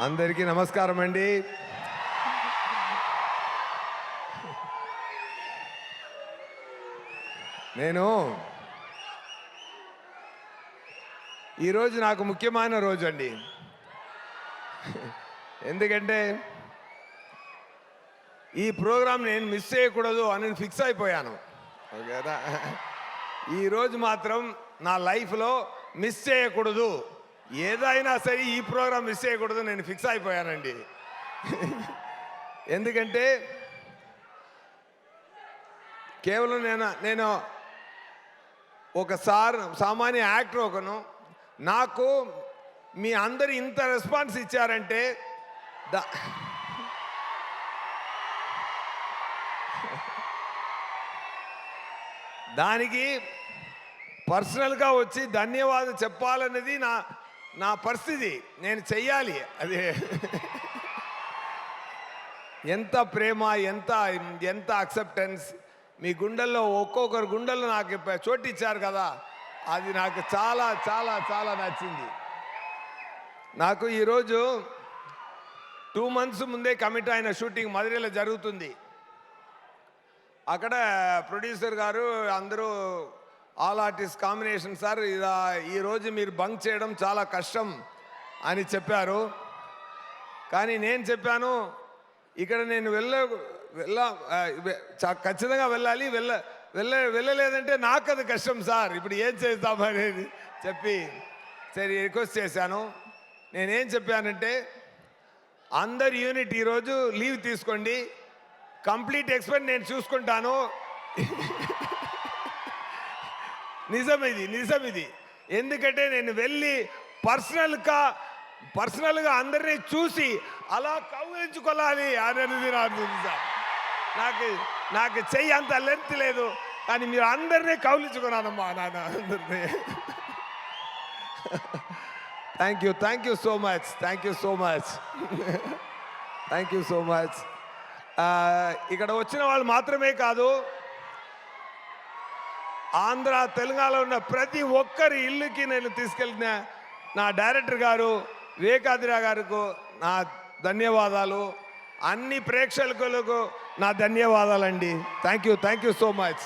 అందరికీ నమస్కారం అండి. నేను ఈరోజు నాకు ముఖ్యమైన రోజు అండి. ఎందుకంటే ఈ ప్రోగ్రాం నేను మిస్ చేయకూడదు అని ఫిక్స్ అయిపోయాను. ఓకేనా? ఈరోజు మాత్రం నా లైఫ్లో మిస్ చేయకూడదు, ఏదైనా సరే ఈ ప్రోగ్రాం మిస్ చేయకూడదు నేను ఫిక్స్ అయిపోయానండి. ఎందుకంటే కేవలం నేను ఒక సామాన్య యాక్టర్ ఒకను, నాకు మీ అందరు ఇంత రెస్పాన్స్ ఇచ్చారంటే దానికి పర్సనల్గా వచ్చి ధన్యవాదాలు చెప్పాలన్నది నా పరిస్థితి. నేను చెయ్యాలి. అది ఎంత ప్రేమ, ఎంత అక్సెప్టెన్స్ మీ గుండెల్లో, ఒక్కొక్కరు గుండెల్లో నాకు చోటు ఇచ్చారు కదా, అది నాకు చాలా చాలా చాలా నచ్చింది. నాకు ఈరోజు 2 months ముందే కమిట్ అయిన షూటింగ్ మధురైలో జరుగుతుంది. అక్కడ ప్రొడ్యూసర్ గారు అందరూ ఆల్ ఆర్టిస్ట్ కాంబినేషన్ సార్, ఈరోజు మీరు బంక్ చేయడం చాలా కష్టం అని చెప్పారు. కానీ నేను చెప్పాను, ఇక్కడ నేను ఖచ్చితంగా వెళ్ళాలి, వెళ్ళలేదంటే నాకు అది కష్టం సార్, ఇప్పుడు ఏం చేద్దామనేది చెప్పి సరే రిక్వెస్ట్ చేశాను. నేనేం చెప్పానంటే, అందరు యూనిట్ ఈరోజు లీవ్ తీసుకోండి, కంప్లీట్ ఎక్స్పెన్స్ నేను చూసుకుంటాను. నిజం ఇది. ఎందుకంటే నేను వెళ్ళి పర్సనల్గా అందరినీ చూసి అలా కౌగిలించుకోవాలి అనేది నాకు చెయ్యి అంత లెంత్ లేదు, కానీ మీరు అందరినీ కౌగిలించుకున్నానమ్మా నాన్న అందరినీ. Thank you so much. ఇక్కడ వచ్చిన వాళ్ళు మాత్రమే కాదు, ఆంధ్ర తెలంగాణలో ఉన్న ప్రతి ఒక్కరి ఇల్లుకి నేను తీసుకెళ్ళిన నా డైరెక్టర్ గారు వివేకాద్రి గారికి నా ధన్యవాదాలు, అన్ని ప్రేక్షకులకు నా ధన్యవాదాలండి. Thank you so much.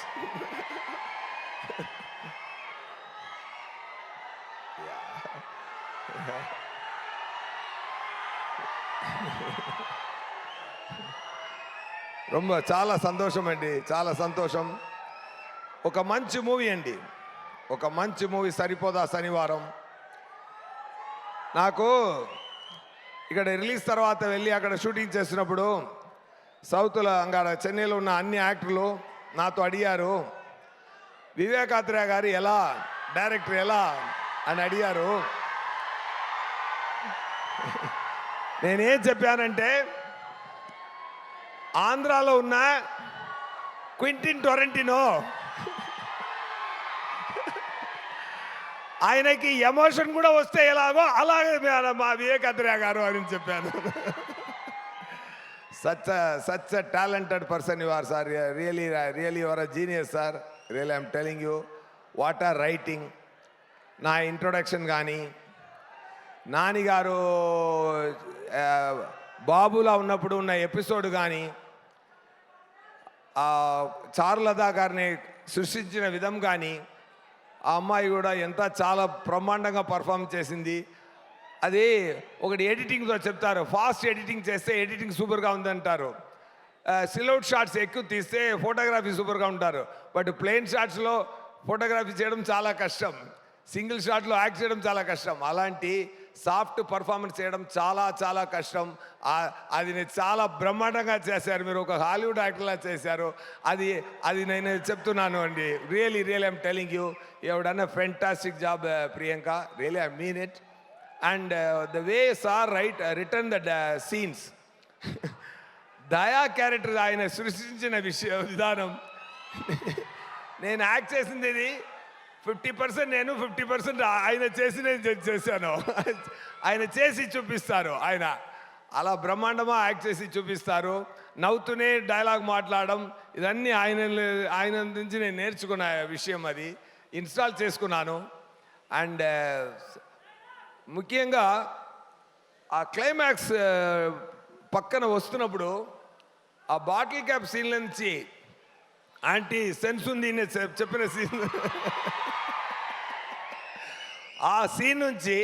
చాలా సంతోషం అండి, చాలా సంతోషం. ఒక మంచి మూవీ అండి, ఒక మంచి మూవీ సరిపోదా శనివారం. నాకు ఇక్కడ రిలీజ్ తర్వాత వెళ్ళి అక్కడ షూటింగ్ చేసినప్పుడు సౌత్లో అక్కడ చెన్నైలో ఉన్న అన్ని యాక్టర్లు నాతో అడిగారు, వివేకాద్రి గారు ఎలా, డైరెక్టర్ ఎలా అని అడిగారు. నేనేం చెప్పానంటే, ఆంధ్రాలో ఉన్న క్వింటిన్ టొరంటినో ఆయనకి ఎమోషన్ కూడా వస్తే ఎలాగో అలాగే మా వివేకాద్రి గారు అని చెప్పాను. Such a talented person you are sir, really you are a genius sir, really I'm telling you. What are writing, నా ఇంట్రొడక్షన్ కానీ, నాని గారు బాబులా ఉన్నప్పుడు ఉన్న ఎపిసోడ్ కానీ, చారులతా గారిని సృష్టించిన విధం కానీ, ఆ అమ్మాయి కూడా చాలా బ్రహ్మాండంగా పర్ఫామ్ చేసింది. అది ఒకటి ఎడిటింగ్తో చెప్తారు, ఫాస్ట్ ఎడిటింగ్ చేస్తే ఎడిటింగ్ సూపర్గా ఉందంటారు, సిల్అవుట్ షాట్స్ ఎక్కువ తీస్తే ఫోటోగ్రఫీ సూపర్గా ఉంటారు. బట్ ప్లెయిన్ షాట్స్లో ఫోటోగ్రఫీ చేయడం చాలా కష్టం, సింగిల్ షాట్లో యాక్ట్ చేయడం చాలా కష్టం. అలాంటి సాఫ్ట్ పర్ఫార్మెన్స్ చేయడం చాలా చాలా కష్టం. అది చాలా బ్రహ్మాండంగా చేశారు, మీరు ఒక హాలీవుడ్ యాక్టర్లా చేశారు. అది నేను చెప్తున్నాను అండి. Really I'm telling you, you have done a fantastic job Priyanka, really I mean it. And the way sir written the scenes, Daya character ఆయన సృష్టించిన విధానం, నేను యాక్ట్ చేసింది ఇది 50% నేను, 50% ఆయన చేసి నేను చేశాను. ఆయన చేసి చూపిస్తారు, ఆయన అలా బ్రహ్మాండமாக యాక్ట్ చేసి చూపిస్తారు. నవ్వుతూనే డైలాగ్ మాట్లాడడం, ఇదన్నీ ఆయన నుంచి నేను నేర్చుకున్న విషయం. అది ఇన్స్టాల్ చేసుకున్నాను. అండ్ ముఖ్యంగా ఆ క్లైమాక్స్ పక్కన వస్తున్నప్పుడు ఆ బాటిల్ క్యాప్ సీన్ నుంచి ఆంటీ సెన్స్ ఉంది నేను చెప్పిన సీన్ ఆ సీన్ నుంచి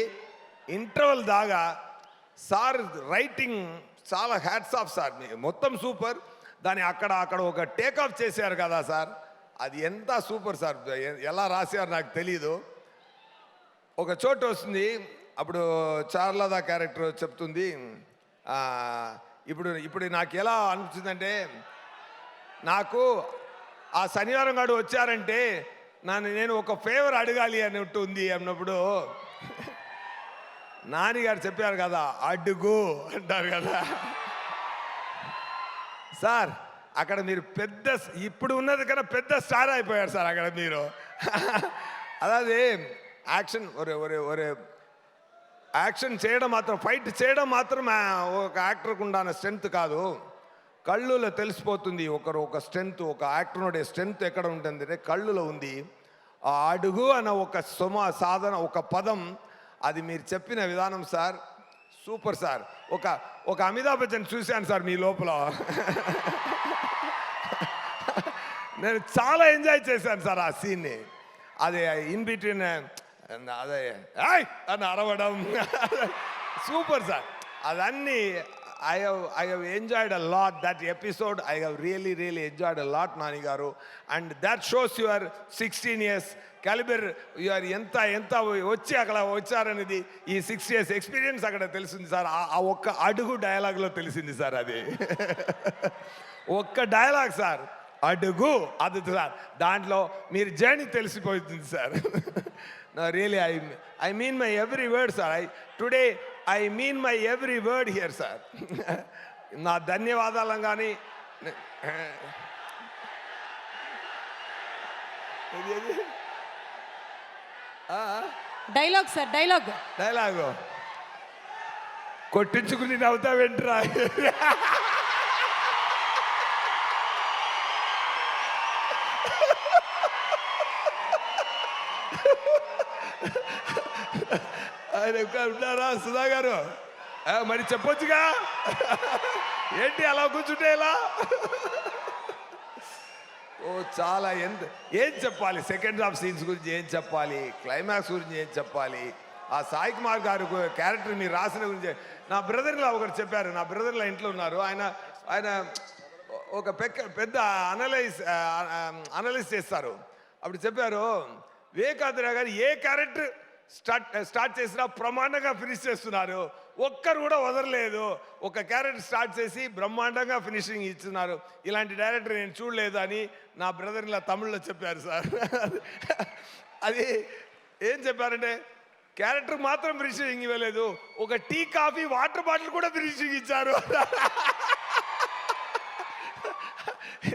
ఇంటర్వల్ దాకా సార్ రైటింగ్ చాలా హ్యాట్స్ ఆఫ్ సార్, మొత్తం సూపర్. దాన్ని అక్కడ ఒక టేక్ ఆఫ్ చేశారు కదా సార్, అది ఎంత సూపర్ సార్. ఎలా రాశారు నాకు తెలీదు. ఒక చోటు వస్తుంది, అప్పుడు చార్లదా క్యారెక్టర్ చెప్తుంది, ఇప్పుడు నాకు ఎలా అనిపించిందంటే, నాకు ఆ శనివారం గారు వచ్చారంటే నేను ఒక ఫేవర్ అడగాలి అన్నట్టు ఉంది అన్నప్పుడు నానిగారు చెప్పారు కదా అడుగు అంటారు కదా సార్. అక్కడ మీరు ఇప్పుడు ఉన్నది కన్నా పెద్ద స్టార్ అయిపోయారు సార్ అక్కడ మీరు. అదే యాక్షన్ ఒరే యాక్షన్ చేయడం మాత్రం, ఫైట్ చేయడం మాత్రం ఒక యాక్టర్కి ఉండాలన్న స్ట్రెంత్ కాదు, కళ్ళులో తెలిసిపోతుంది ఒక స్ట్రెంత్, ఒక యాక్టర్ ఉండే స్ట్రెంత్ ఎక్కడ ఉంటుంది కళ్ళులో ఉంది. ఆ అడుగు అన్న ఒక సాధన, ఒక పదం, అది మీరు చెప్పిన విధానం సార్ సూపర్ సార్. ఒక అమితాబ్ బచ్చన్ చూశాను సార్ మీ లోపల. నేను చాలా ఎంజాయ్ చేశాను సార్ ఆ సీన్ని. అది ఇన్ బిట్వీన్ అదే అని అరవడం సూపర్ సార్. అదన్నీ I have enjoyed a lot that episode. I have really enjoyed a lot, Nani garu. And that shows your 16 years caliber. You are ఎంత వచ్చి అక్కడ వచ్చారనేది ఈ 6 years ఎక్స్పీరియన్స్ అక్కడ తెలిసింది సార్. ఆ ఒక్క అడుగు డైలాగ్లో తెలిసింది సార్. అది ఒక్క డైలాగ్ సార్, అడుగు, అది సార్. దాంట్లో మీరు జర్నీ తెలిసిపోతుంది sir. Really I mean my every word sir. Today I mean my every word here sir. నా ధన్యవాదాలు కానీ డైలాగ్ సార్, డైలాగు కొట్టించుకుని నవ్వుతా వెంట్రా. ఆయన ఉన్నారా సుధా గారు? మరి చెప్పొచ్చుగా, ఏంటి అలా కూర్చుంటే ఎలా? చాలా ఏం చెప్పాలి, సెకండ్ హాఫ్ సీన్స్ గురించి ఏం చెప్పాలి, క్లైమాక్స్ గురించి ఏం చెప్పాలి, ఆ సాయి కుమార్ గారు క్యారెక్టర్ మీరు రాసిన గురించి. నా బ్రదర్లా ఒకరు చెప్పారు, నా బ్రదర్లా ఇంట్లో ఉన్నారు, ఆయన ఒక పెద్ద అనలైజ్ చేస్తారు. అప్పుడు చెప్పారు, వివేకాంధ్ర గారు ఏ క్యారెక్టర్ స్టార్ట్ చేసినా బ్రహ్మాండంగా ఫినిష్ చేస్తున్నారు, ఒక్కరు కూడా వదలలేదు. ఒక క్యారెక్టర్ స్టార్ట్ చేసి బ్రహ్మాండంగా ఫినిషింగ్ ఇస్తున్నారు, ఇలాంటి డైరెక్టర్ నేను చూడలేదు అని నా బ్రదర్ ఇలా తమిళ్లో చెప్పారు సార్. అది ఏం చెప్పారంటే, క్యారెక్టర్ మాత్రం ఫినిషింగ్ ఇవ్వలేదు, ఒక టీ కాఫీ వాటర్ బాటిల్ కూడా ఫినిషింగ్ ఇచ్చారు.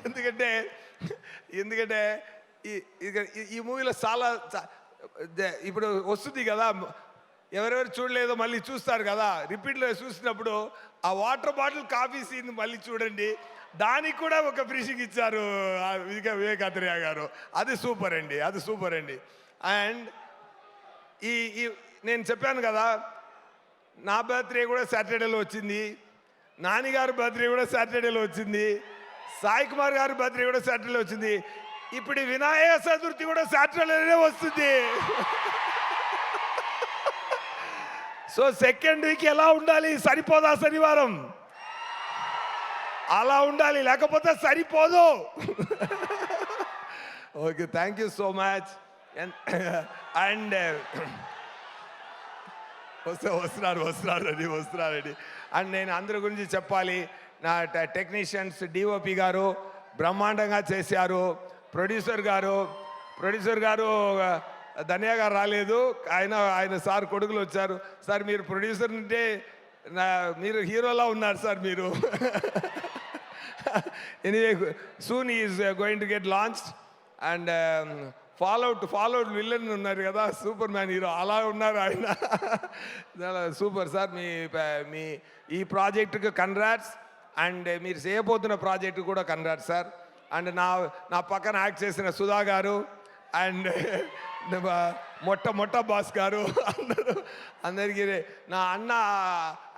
ఎందుకంటే ఈ మూవీలో చాలా ఇప్పుడు వస్తుంది కదా, ఎవరెవరు చూడలేదో మళ్ళీ చూస్తారు కదా, రిపీట్లో చూసినప్పుడు ఆ వాటర్ బాటిల్ కాఫీ సీన్ మళ్ళీ చూడండి, దానికి కూడా ఒక ఫినిషింగ్ ఇచ్చారు వివేకాత్రేయ గారు. అది సూపర్ అండి. అండ్ నేను చెప్పాను కదా, నా బర్త్డే కూడా సాటర్డేలో వచ్చింది, నానిగారు బర్త్డే కూడా సాటర్డేలో వచ్చింది, సాయి కుమార్ గారి బర్త్డే కూడా సాటర్డేలో వచ్చింది, ఇప్పుడు వినాయక చతుర్థి కూడా సాటర్డేనే వస్తుంది. సో సెకండ్ వీక్ ఎలా ఉండాలి, సరిపోదా శనివారం? అలా ఉండాలి, లేకపోతే సరిపోదు. Okay, thank you so much. And వస్తున్నారండి. అండ్ నేను అందరి గురించి చెప్పాలి, నా టెక్నీషియన్స్, డిఓపి గారు బ్రహ్మాండంగా చేశారు, ప్రొడ్యూసర్ గారు ధన్య గారు రాలేదు, ఆయన సార్ కొడుకులు వచ్చారు. సార్ మీరు ప్రొడ్యూసర్ అంటే మీరు హీరోలా ఉన్నారు సార్ మీరు. Anyway, soon is going to get launched. And ఫాలోవుట్ విల్లన్ ఉన్నారు కదా, సూపర్ మ్యాన్ హీరో, అలా ఉన్నారు ఆయన. Super sir. మీ ఈ ప్రాజెక్టుకి కంగ్రాట్స్. అండ్ మీరు చేయబోతున్న ప్రాజెక్టు కూడా కంగ్రాట్స్ సార్. అండ్ నా పక్కన యాక్ట్ చేసిన సుధా గారు, అండ్ మొట్ట బాస్ గారు అందరికీ నా అన్న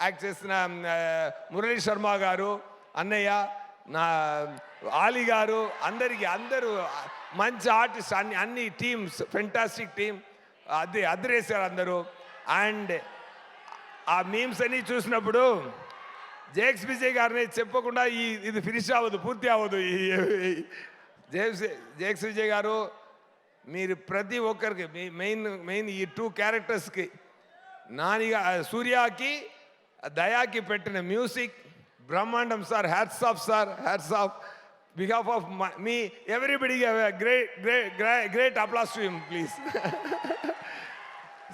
యాక్ట్ చేసిన మురళీ శర్మ గారు, అన్నయ్య, నా ఆలీ గారు, అందరూ మంచి ఆర్టిస్ట్, అన్ని టీమ్స్, ఫెంటాస్టిక్ టీమ్, అదిరేశారు అందరూ. అండ్ ఆ మీమ్స్ అన్ని చూసినప్పుడు జేక్స్ విజయ్ గారిని చెప్పకుండా ఇది ఫినిష్ అవ్వదు, పూర్తి అవ్వదు. జేక్స్ విజయ్ గారు, మీరు ప్రతి ఒక్కరికి మెయిన్ ఈ 2 క్యారెక్టర్స్కి, నానిగా సూర్యకి దయాకి పెట్టిన మ్యూజిక్ బ్రహ్మాండం sir. Hats off sir, hats off. Behalf of మీ everybody great applause to him please.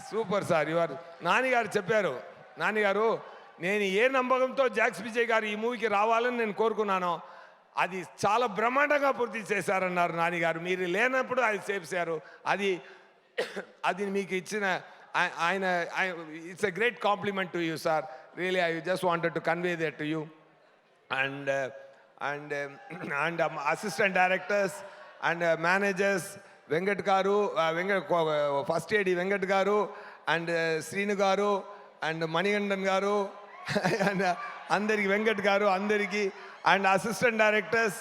Super sir. నానిగారు చెప్పారు, నానిగారు నేను ఏ నమ్మకంతో జాక్స్ విజయ్ గారు ఈ మూవీకి రావాలని నేను కోరుకున్నానో అది చాలా బ్రహ్మాండంగా పూర్తి చేశారన్నారు నానిగారు. మీరు లేనప్పుడు అది చేశారు. అది మీకు ఇచ్చిన ఆయన it's a great compliment to you sir. Really I just wanted to convey that to you. And assistant directors and managers Venkat గారు, ఫస్ట్ ఏడి వెంకట్ గారు అండ్ శ్రీను గారు అండ్ మణిగండన్ గారు అండ్ అందరికి, వెంకట్ గారు అందరికీ, and assistant directors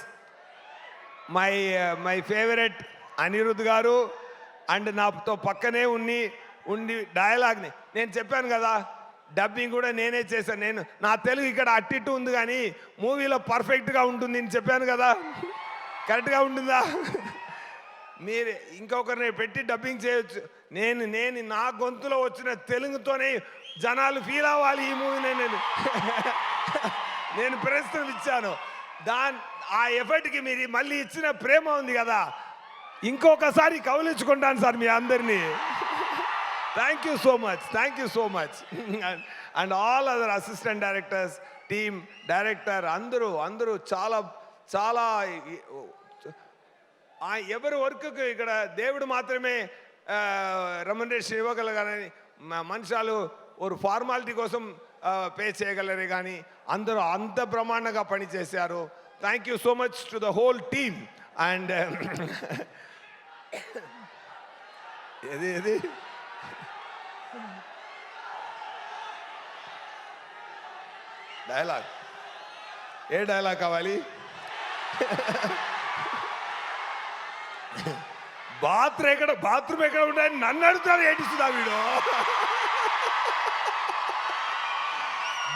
my favourite Anirudh గారు. And నాతో పక్కనే ఉండి డైలాగ్ని నేను చెప్పాను కదా, డబ్బింగ్ కూడా నేనే చేశాను. నా తెలుగు ఇక్కడ అట్టిట్టు ఉంది కానీ మూవీలో పర్ఫెక్ట్గా ఉంటుంది అని చెప్పాను కదా, కరెక్ట్గా ఉంటుందా? మీరు ఇంకొకరిని పెట్టి డబ్బింగ్ చేయొచ్చు. నేను నా గొంతులో వచ్చిన తెలుగుతోనే జనాలు ఫీల్ అవ్వాలి ఈ మూవీని. నేను ప్రశ్నలు ఇచ్చాను, ఆ ఎఫర్ట్కి మీరు మళ్ళీ ఇచ్చిన ప్రేమ ఉంది కదా, ఇంకొకసారి కౌలించుకుంటాను సార్ మీ అందరినీ. Thank you so much. And all other assistant directors, team, director అందరూ చాలా ఎవరి వర్క్కి ఇక్కడ దేవుడు మాత్రమే రెమ్యునరేషన్ ఇవ్వగలగాలని, మనుషులు ఒక ఫార్మాలిటీ కోసం పే చేయగలరే కానీ అందరూ అంత బ్రహ్మాండంగా పనిచేశారు. Thank you so much to the whole team. And ఏది డైలాగ్, ఏ డైలాగ్ కావాలి? బాత్రూమ్ ఎక్కడ ఉంటాయని నన్ను అడుగుతారు, ఏటిస్తుందా వీడు?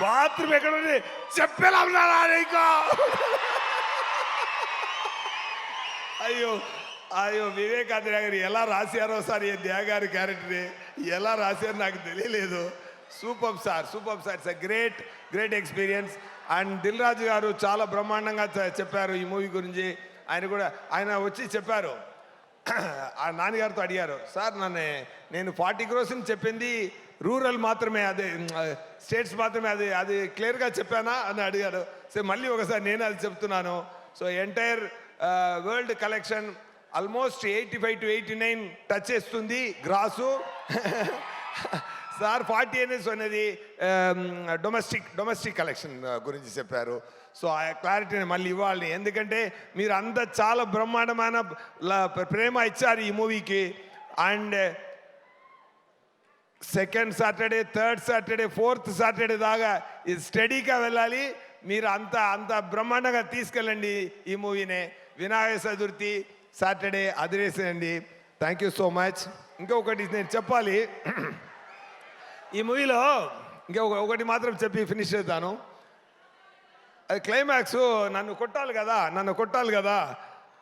బాత్రూమ్ ఎక్కడ ఉంది చెప్పేలా ఉన్నారా నీకు? అయ్యో వివేకానంద గారు ఎలా రాశారో సార్ ఈ దేగారి క్యారెక్టర్ని ఎలా రాశారో నాకు తెలియలేదు. Super sir. It's a great experience. And Dil Raju గారు చాలా బ్రహ్మాండంగా చెప్పారు ఈ మూవీ గురించి. ఆయన వచ్చి చెప్పారు, ఆ నాన్నగారితో అడిగారు, సార్ నేను 40 crores చెప్పింది రూరల్ మాత్రమే, అదే స్టేట్స్ మాత్రమే, అది క్లియర్గా చెప్పానా అని అడిగారు. సో మళ్ళీ ఒకసారి నేను అది చెప్తున్నాను. So entire world collection almost 85 to 89 touch చేస్తుంది గ్రాసు. సార్ 40 అనేది డొమెస్టిక్ కలెక్షన్ గురించి చెప్పారు. సో ఆ క్లారిటీని మళ్ళీ ఇవ్వాలి, ఎందుకంటే మీరు అంతా చాలా బ్రహ్మాండమైన ప్రేమ ఇచ్చారు ఈ మూవీకి. And second Saturday, third Saturday, fourth Saturday దాకా ఇది స్టడీగా వెళ్ళాలి. మీరు అంత బ్రహ్మాండంగా తీసుకెళ్ళండి ఈ మూవీనే. వినాయక చతుర్థి సాటర్డే అదిరేసేయండి. Thank you so much. ఇంకొకటి నేను చెప్పాలి, ఈ మూవీలో ఒకటి మాత్రం చెప్పి ఫినిష్ చేస్తాను. అది క్లైమాక్స్, నన్ను కొట్టాలి కదా,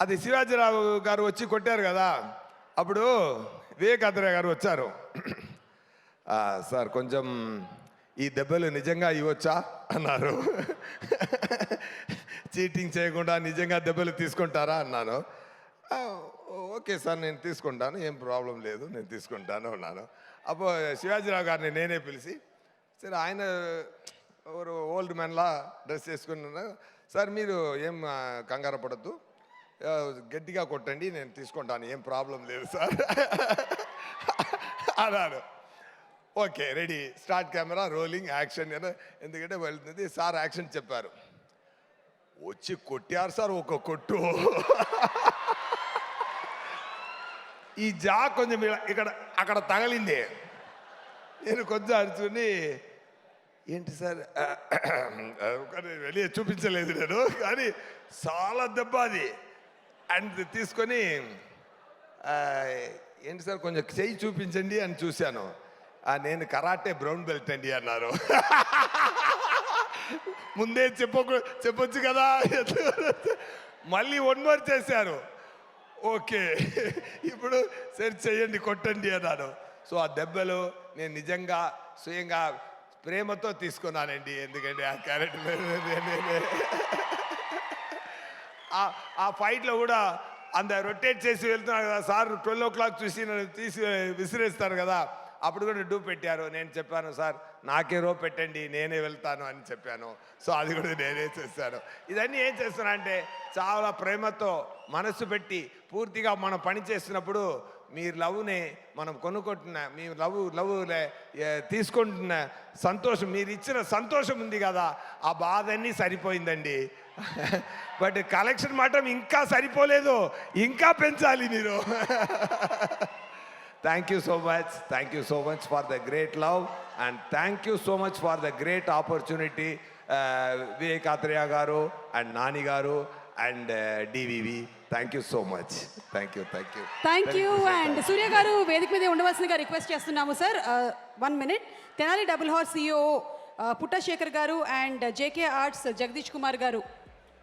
అది శివాజీరావు గారు వచ్చి కొట్టారు కదా, అప్పుడు వివేకానంద గారు వచ్చారు. సార్ కొంచెం ఈ దెబ్బలు నిజంగా ఇవ్వచ్చా అన్నారు. చీటింగ్ చేయకుండా నిజంగా దెబ్బలు తీసుకుంటారా అన్నాను. ఓకే సార్ నేను తీసుకుంటాను, ఏం ప్రాబ్లం లేదు, నేను తీసుకుంటాను అన్నాను. అప్పుడు శివాజీరావు గారిని నేనే పిలిచి, సరే ఆయన ఎవరు ఓల్డ్ మ్యాన్లా డ్రెస్ చేసుకున్నాను, సార్ మీరు ఏం కంగారు పడద్దు, గట్టిగా కొట్టండి, నేను తీసుకుంటాను, ఏం ప్రాబ్లం లేదు సార్ అన్నాను. Okay ready, start camera rolling action. ఎందుకంటే వెళ్తుంది సార్, యాక్షన్ చెప్పారు, వచ్చి కొట్టారు సార్ ఒక కొట్టు. ఈ జా కొంచెం ఇక్కడ అక్కడ తగిలింది. నేను కొంచెం అరుచుని ఏంటి సార్ వెళ్ళి చూపించలేదు నేను, కానీ చాలా దెబ్బ అది. అండ్ తీసుకొని ఏంటి సార్ కొంచెం చెయ్యి చూపించండి అని చూశాను. నేను కరాటే బ్రౌన్ బెల్ట్ అండి అన్నారు. ముందే చెప్పొచ్చు కదా. మళ్ళీ 1 more చేశారు. ఓకే ఇప్పుడు సరి చెయ్యండి కొట్టండి అన్నాను. సో ఆ దెబ్బలు నేను నిజంగా స్వయంగా ప్రేమతో తీసుకున్నానండి. ఎందుకంటే ఆ క్యారెక్టర్ ఆ ఫైట్లో కూడా అంత రొటేట్ చేసి వెళ్తున్నారు కదా సార్. 12 o'clock చూసి నన్ను తీసి విసిరేస్తారు కదా, అప్పుడు కూడా డూ పెట్టారు. నేను చెప్పాను సార్ నాకే రో పెట్టండి నేనే వెళ్తాను అని చెప్పాను. సో అది కూడా నేనే చేశాను. ఇదన్నీ ఏం చేస్తున్నా అంటే చాలా ప్రేమతో మనసు పెట్టి పూర్తిగా మనం పని చేస్తున్నప్పుడు మీరు లవ్ని మనం కొనుక్కుంటున్న మీ లవ్ తీసుకుంటున్న సంతోషం, మీరు ఇచ్చిన సంతోషం ఉంది కదా, ఆ బాధ అన్నీ సరిపోయిందండి. బట్ కలెక్షన్ మాత్రం ఇంకా సరిపోలేదు, ఇంకా పెంచాలి మీరు. Thank you so much. Thank you so much for the great love and thank you so much for the great opportunity, Vivek Athreya garu and Nani garu and DVV. Thank you so much. Thank you. Thank you and Surya garu వేదిక మీద ఉండవలసిందిగా request చేస్తున్నాము sir. 1 minute. Tenali double horse CEO పుట్ట శేఖర్ గారు and JK arts Jagadish Kumar గారు